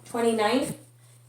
29th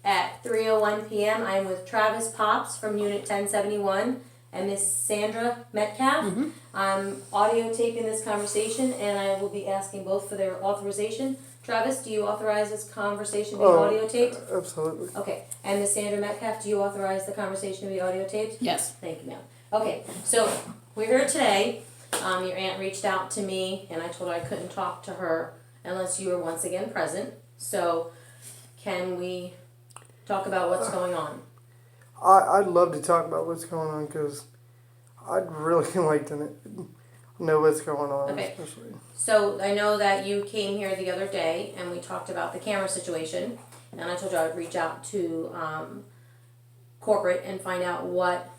at 3:01 p.m. I am with Travis Pops from Unit 1071 and Miss Sandra Metcalf. I'm audio taping this conversation, and I will be asking both for their authorization. Travis, do you authorize this conversation to be audio taped? Absolutely. Okay. And Miss Sandra Metcalf, do you authorize the conversation to be audio taped? Yes. Thank you, ma'am. Okay, so we're here today. Your aunt reached out to me, and I told her I couldn't talk to her unless you were once again present. So, can we talk about what's going on? I'd love to talk about what's going on because I'd really like to know what's going on. Okay. Especially. So, I know that you came here the other day, and we talked about the camera situation, and I told you I would reach out to corporate and find out what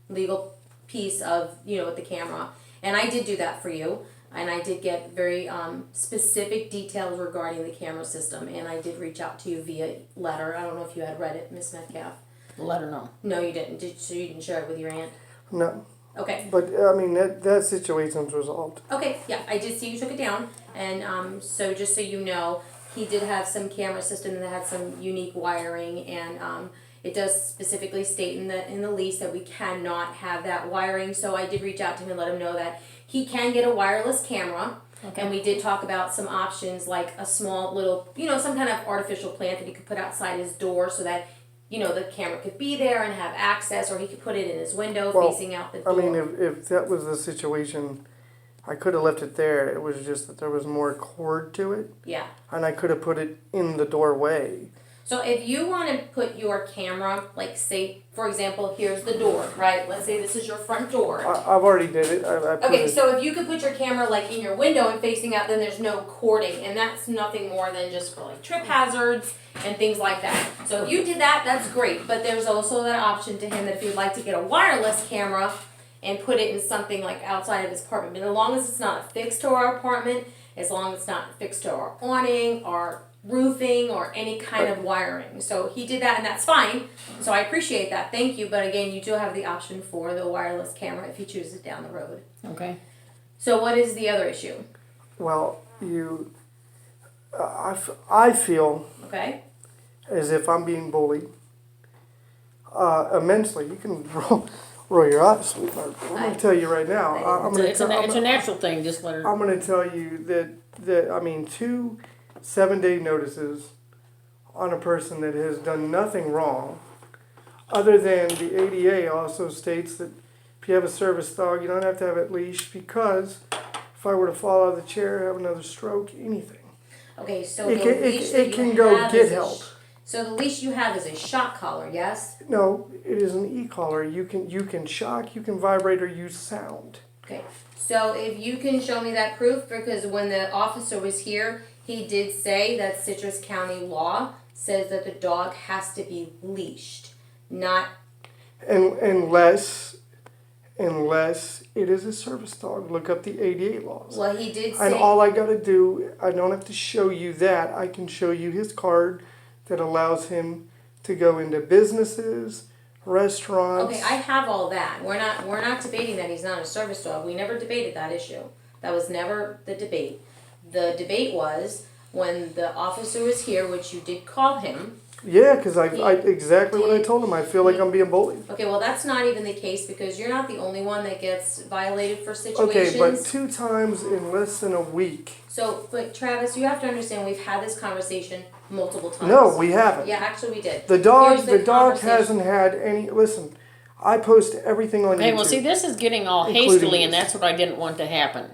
legal piece of, with the camera. And I did do that for you, and I did get very specific details regarding the camera system, and I did reach out to you via letter. I don't know if you had read it, Miss Metcalf. Let her know. No, you didn't. So you didn't share it with your aunt? No. Okay. But I mean that situation's resolved. Okay, yeah, I did see you took it down, and so just so you know, he did have some camera system that had some unique wiring, and it does specifically state in the lease that we cannot have that wiring. So I did reach out to him and let him know that he can get a wireless camera. Okay. And we did talk about some options like a small little, some kind of artificial plant that he could put outside his door so that, the camera could be there and have access, or he could put it in his window facing out the door. I mean, if that was the situation, I could have left it there. It was just that there was more cord to it. Yeah. And I could have put it in the doorway. So if you want to put your camera, like say, for example, here's the door, right? Let's say this is your front door. I've already did it. I put Okay, it. so if you could put your camera like in your window and facing out, then there's no cording, and that's nothing more than just for like trip hazards and things like that. So if you did that, that's great. But there's also that option to him that if you'd like to get a wireless camera and put it in something like outside of his apartment, but as long as it's not affixed to our apartment, as long as it's not affixed to our awning, our roofing, or any kind of wiring. So he did that, and that's fine. So I appreciate that. Thank you. But again, you do have the option for the wireless camera if he chooses down the road. Okay. So what is the other issue? Well, I feel Okay. as if I'm being bullied immensely. You can roll your eyes, sweetheart. I'm going to tell you right now. It's a natural thing. Just let her. I'm going to tell you that I mean 2 7-day notices on a person that has done nothing wrong, other than the ADA also states that if you have a service dog, you don't have to have it leashed because if I were to fall out of the chair, have another stroke, anything. Okay, so It can go get help. So the leash you have is a shock collar, yes? No, it is an e-collar. You can shock, you can vibrate, or use sound. Okay, so if you can show me that proof, because when the officer was here, he did say that Citrus County law says that the dog has to be leashed, not... Unless it is a service dog. Look up the ADA laws. Well, he did say... And all I got to do, I don't have to show you that. I can show you his card that allows him to go into businesses, restaurants. Okay, I have all that. We're not debating that he's not a service dog. We never debated that issue. That was never the debate. The debate was when the officer was here, which you did call him. Yeah, because I exactly what I told him. I feel like I'm being bullied. Okay, well that's not even the case because you're not the only one that gets violated for situations. Okay, but 2 times in less than a week. So, but Travis, you have to understand we've had this conversation multiple times. No, we haven't. Yeah, actually we did. The dog conversation. hasn't had any. Listen, I post everything on YouTube. Okay, well, see, this is getting all hastily, and that's what I didn't want to happen.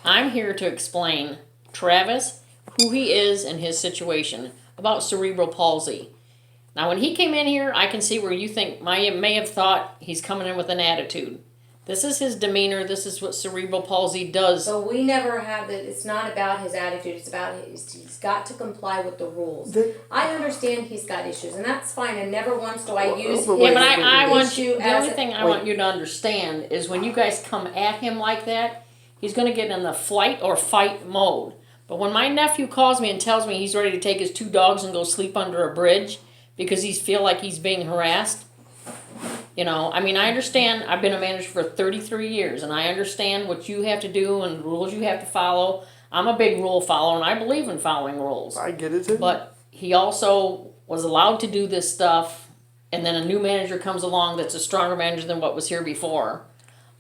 I'm here to explain Travis, who he is, and his situation about cerebral palsy. Now, when he came in here, I can see where you think may have thought he's coming in with an attitude. This is his demeanor. This is what cerebral palsy does. So we never have it. It's not about his attitude. It's about he's got to comply with the rules. I understand he's got issues, and that's fine. And never once do I use his Yeah, but I want issue you. The as only thing I want you to understand is when you guys come at him like that, he's going to get in the flight or fight mode. But when my nephew calls me and tells me he's ready to take his 2 dogs and go sleep under a bridge because he feel like he's being harassed, I mean, I understand. I've been a manager for 33 years, and I understand what you have to do and the rules you have to follow. I'm a big rule follower, and I believe in following rules. I get it too. But he also was allowed to do this stuff, and then a new manager comes along that's a stronger manager than what was here before.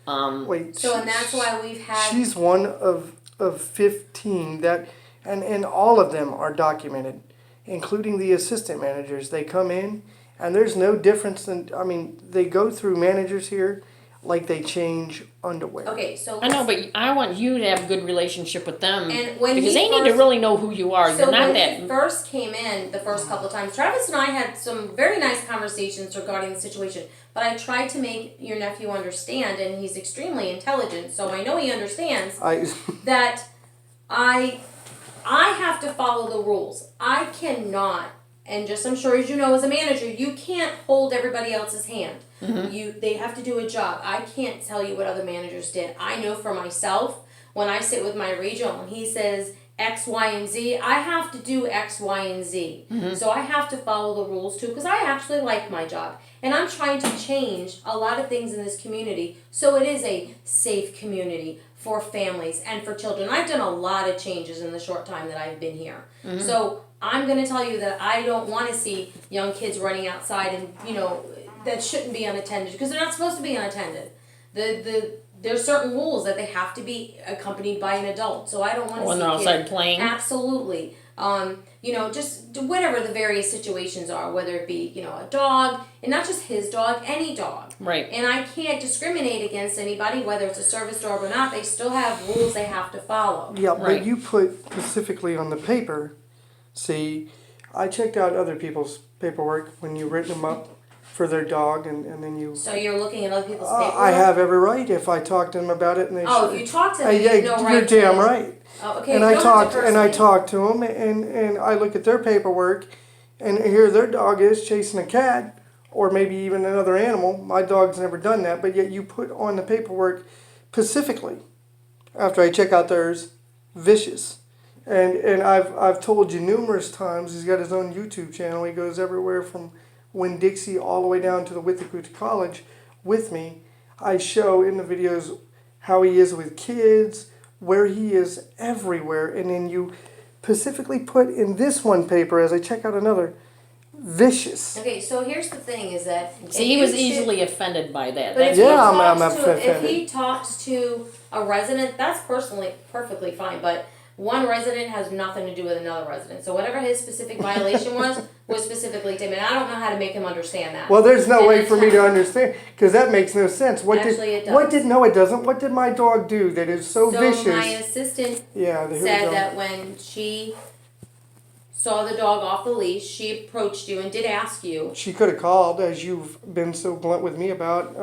Wait. So, and that's why we've had. She's one of 15 that, and all of them are documented, including the assistant managers. They come in, and there's no difference in. I mean, they go through managers here, like they change underwear. Okay, so I know, but I want you to have a good relationship with them, And when because he they need to first- really know who you are. So You're not when that. he first came in the first couple of times, Travis and I had some very nice conversations regarding the situation. But I tried to make your nephew understand, and he's extremely intelligent, so I know he understands that I have to follow the rules. I cannot, and just I'm sure as you know as a manager, you can't hold everybody else's hand. They have to do a job. I can't tell you what other managers did. I know for myself, when I sit with my regional and he says X, Y, and Z, I have to do X, Y, and Z. So I have to follow the rules too, because I actually like my job. And I'm trying to change a lot of things in this community so it is a safe community for families and for children. I've done a lot of changes in the short time that I've been here. So I'm going to tell you that I don't want to see young kids running outside and, that shouldn't be unattended, because they're not supposed to be unattended. There's certain rules that they have to be accompanied by an adult. So I don't want to When see they're kids. outside playing? Absolutely. Just whatever the various situations are, whether it be, a dog, and not just his dog, any dog. Right. And I can't discriminate against anybody, whether it's a service dog or not. They still have rules they have to follow. Yeah, Right. but you put specifically on the paper. See, I checked out other people's paperwork when you written them up for their dog, and then you. So you're looking at other people's paperwork? I have every right if I talk to them about it, and they. Oh, should. if you talk to them, Yeah, you have no right you're damn to. right. Oh, okay. And you I don't have to talked personally. to them, and I look at their paperwork, and here their dog is chasing a cat, or maybe even another animal. My dog's never done that, but yet you put on the paperwork specifically, after I check out theirs, vicious. And I've told you numerous times, he's got his own YouTube channel. He goes everywhere from Winn-Dixie all the way down to the Withlacoochee College with me. I show in the videos how he is with kids, where he is everywhere. And then you specifically put in this one paper, as I check out another, vicious. Okay, so here's the thing: is that See, if he was you easily offended by that. But if That's he Yeah, I'm talks to if offended. he talks to a resident, that's personally perfectly fine. But one resident has nothing to do with another resident. So whatever his specific violation was specifically to him. And I don't know how to make him understand that. Well, there's no And way it's for me to not- understand, because that makes no sense. Actually, it does. No, it doesn't. What did my dog do that is so vicious? my assistant Yeah, here we said go. that when she saw the dog off the leash, she approached you and did ask you. She could have called, as you've been so blunt with me about.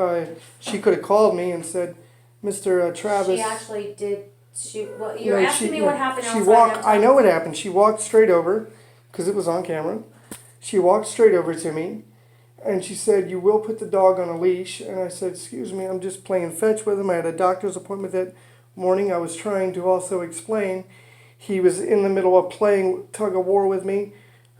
She could have called me and said, "Mr. Travis." She actually did. You're asking me what happened She outside. walked. I'm I know what happened. She walked straight over, because it was on camera. She walked straight over to me, and she said, "You will put the dog on a leash." And I said, "Excuse me, I'm just playing fetch with him. I had a doctor's appointment that morning. I was trying to also explain. He was in the middle of playing tug of war with me.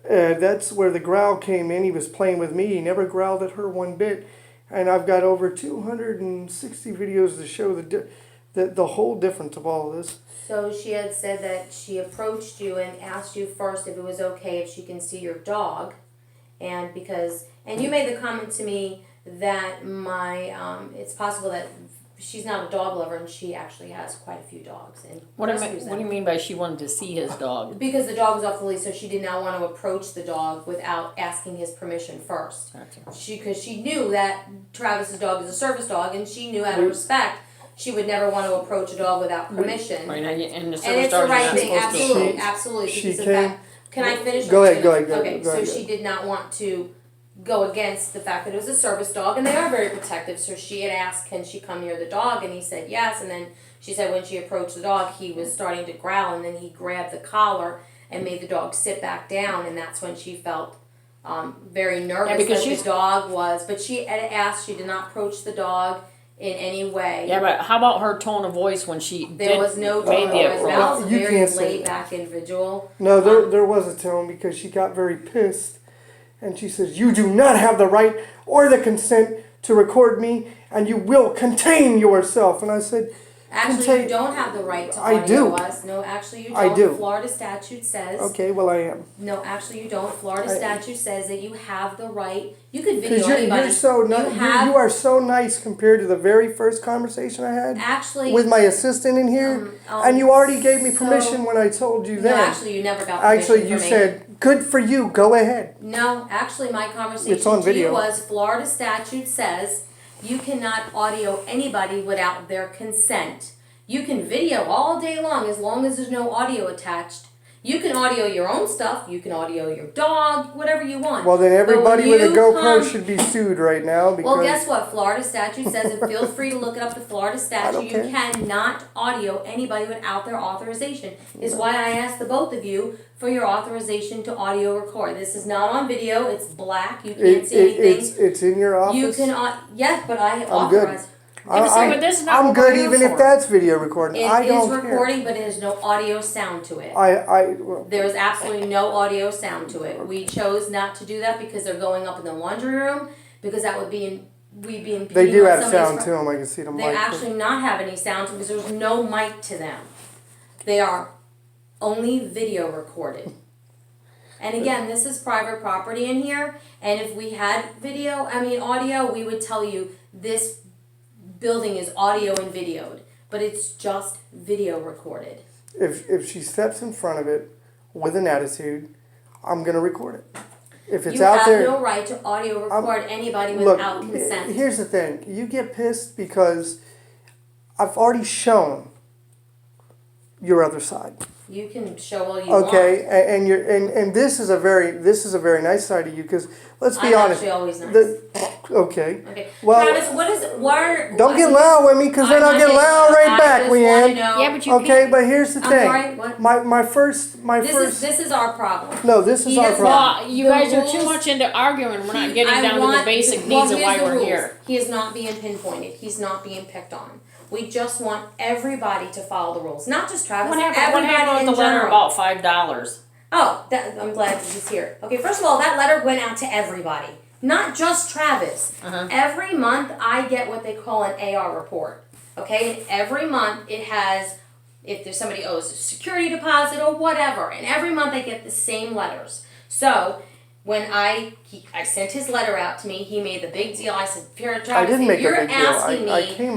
That's where the growl came in. He was playing with me. He never growled at her one bit. And I've got over 260 videos to show the whole difference of all of this." So she had said that she approached you and asked you first if it was okay if she can see your dog, and you made the comment to me that it's possible that she's not a dog lover and she actually has quite a few dogs and What do rescues them. you mean by she wanted to see his dog? Because the dog was off the leash, so she did not want to approach the dog without asking his permission first. Gotcha. Because she knew that Travis's dog is a service dog, and she knew out of respect she would never want to approach a dog without permission. Right, and the And service it's the dogs are right not thing, supposed to. absolutely, absolutely. She Because of came- that. Can I finish? Go ahead, go ahead, Okay, go so ahead. she did not want to go against the fact that it was a service dog, and they are very protective. So she had asked, "Can she come near the dog?" And he said yes. And then she said when she approached the dog, he was starting to growl, and then he grabbed the collar and made the dog sit back down, and that's when she felt very nervous because that she's- the dog was. But she had asked, she did not approach the dog in any way. Yeah, but how about her tone of voice when she There was no tone made of the voice. approach? Val was a You very can't say laid back individual. No, there was a tone, because she got very pissed, and she says, "You do not have the right or the consent to record me, and you will contain yourself." And I said, Actually, take- you don't have the right to I audio do. us. No, actually, you don't. I do. Florida statute says. Okay, well I am. No, actually, you don't. Florida I- statute says that you have the right. You could video Because anybody. you're so nice. You are so nice compared to the very first conversation I had Actually, with my assistant in here, and you already gave me permission when I told you No, that. actually, you never got permission Actually, you from me. said, "Good for you. Go ahead." No, actually, my conversation It's on to you video. was Florida statute says you cannot audio anybody without their consent. You can video all day long as there's no audio attached. You can audio your own stuff. You can audio your dog, whatever you want. Well, then everybody But with a when you GoPro come- should be sued right now because. Well, guess what? Florida statute says, and feel free to look it up. The Florida statute, you care. cannot audio anybody without their authorization. Is why I asked the both of you for your authorization to audio record. This is not on video. It's black. You can't see anything. It's in your office. You can, yes, but I I'm good. authorize. but this is not I'm what good we're here even if for. that's video recording. It I is don't care. recording, but it has no audio sound to it. Well, There is absolutely no audio sound to it. We chose not to do that because they're going up in the laundry room, because that would be, we'd be impeding they do on have somebody's sound to them. I can see them. They actually not have any sound because there's no mic to them. They are only video recorded. And again, this is private property in here, and if we had audio, we would tell you this building is audio and videoed, but it's just video recorded. If she steps in front of it with an attitude, I'm gonna record it. If it's You out have there, no right to audio record anybody look. without consent. Here's the thing: you get pissed because I've already shown your other side. You can show all you want. Okay, and this is a very nice side of you because let's be I'm honest. actually always nice. Okay. Okay. Well, Travis, don't get loud with me because then I'll get loud right back, Leanne. Yeah, but you Okay, can't. but here's the I'm thing. sorry, what? My first. This is our problem. No, this is He our does problem. Well, you The guys are too rules- much into arguing. We're not getting I down to want- the basic well, needs of here's why the we're rules. here. He is not being pinpointed. He's not being picked on. We just want everybody to follow the rules, not just Travis. What happened Everybody with the in letter general. about $5? Oh, I'm glad that he's here. Okay, first of all, that letter went out to everybody, not just Travis. Every month I get what they call an AR report. Okay, and every month it has, if there's somebody owes a security deposit or whatever, and every month I get the same letters. So when I sent his letter out to me, he made the big deal. I said, Travis, I didn't make a you're big deal. asking me I came